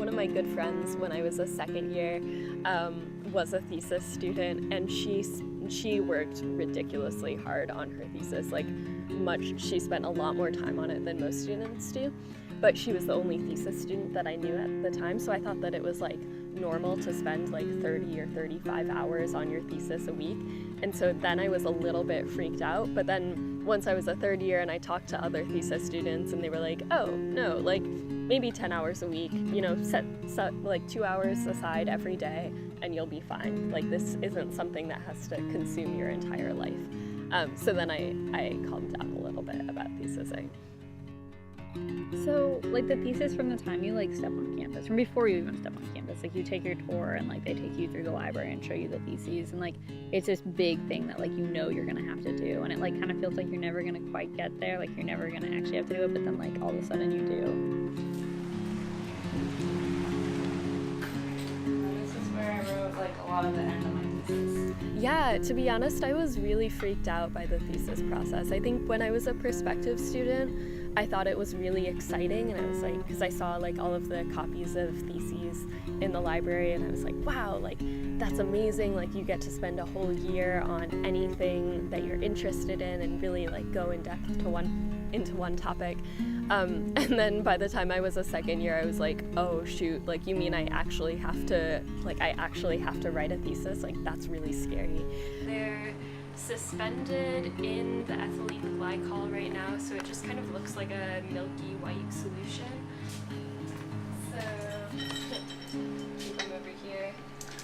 one of my good friends when I was a second year was a thesis student, and she worked ridiculously hard on her thesis. She spent a lot more time on it than most students do, but she was the only thesis student that I knew at the time, so I thought that it was normal to spend 30 or 35 hours on your thesis a week. And so then I was a little bit freaked out, but then once I was a third year and I talked to other thesis students, and they were like, oh no, maybe 10 hours a week, set 2 hours aside every day and you'll be fine. This isn't something that has to consume your entire life. So then I calmed down a little bit about thesising. So, the thesis from the time you, step on campus, from before you even step on campus, you take your tour and, they take you through the library and show you the theses, and, it's this big thing that, you're going to have to do, and it, kind of feels like you're never going to quite get there, you're never going to actually have to do it, but then, all of a sudden you do. This is where I wrote, a lot of the end of my thesis. Yeah, to be honest, I was really freaked out by the thesis process. I think when I was a prospective student, I thought it was really exciting, and I was because I saw all of the copies of theses in the library, and I was wow, that's amazing. You get to spend a whole year on anything that you're interested in and really go in depth into one topic. And then by the time I was a second year, I was oh shoot, you mean I actually have to write a thesis? That's really scary. They're suspended in the ethylene glycol right now, so it just kind of looks like a milky white solution. So keep them over here.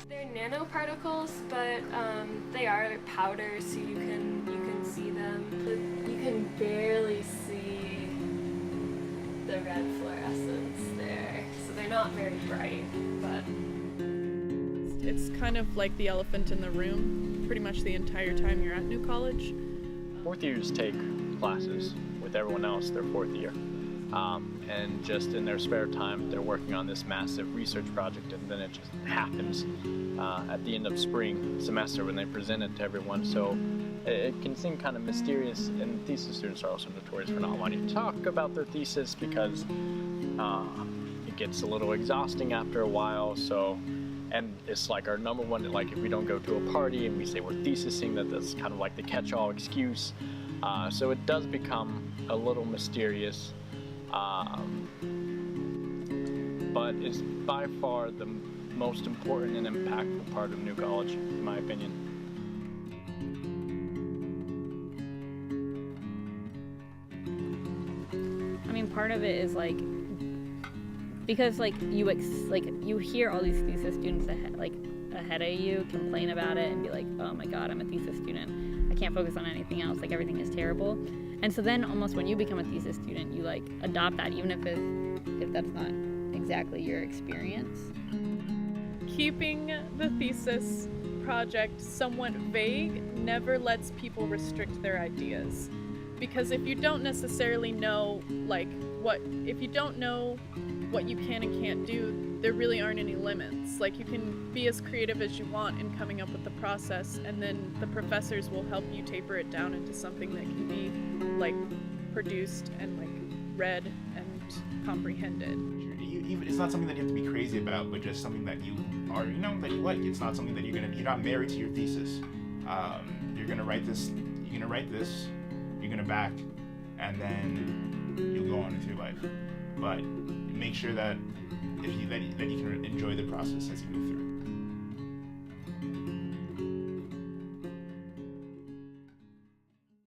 They're nanoparticles, but they are powder, so you can see them. You can barely see the red fluorescence there, so they're not very bright, but it's kind of like the elephant in the room pretty much the entire time you're at New College. Fourth years take classes with everyone else their fourth year, and just in their spare time they're working on this massive research project, and then it just happens at the end of spring semester when they present it to everyone. So it can seem kind of mysterious, and thesis students are also notorious for not wanting to talk about their thesis because it gets a little exhausting after a while. And it's our number one, if we don't go to a party and we say we're thesising, that's kind of the catch-all excuse. So it does become a little mysterious, but it's by far the most important and impactful part of New College, in my opinion. I mean, part of it is because you hear all these thesis students ahead of you complain about it and be oh my god, I'm a thesis student, I can't focus on anything else, everything is terrible. And so then almost when you become a thesis student, you adopt that, even if that's not exactly your experience. Keeping the thesis project somewhat vague never lets people restrict their ideas, because if you don't necessarily know what you can and can't do, there really aren't any limits. You can be as creative as you want in coming up with the process, and then the professors will help you taper it down into something that can be produced and read and comprehended. It's not something that you have to be crazy about, but just something that you are, that you like. It's not something that you're not married to your thesis. You're gonna write this, you're gonna back, and then you'll go on with your life. But make sure that you can enjoy the process as you go through.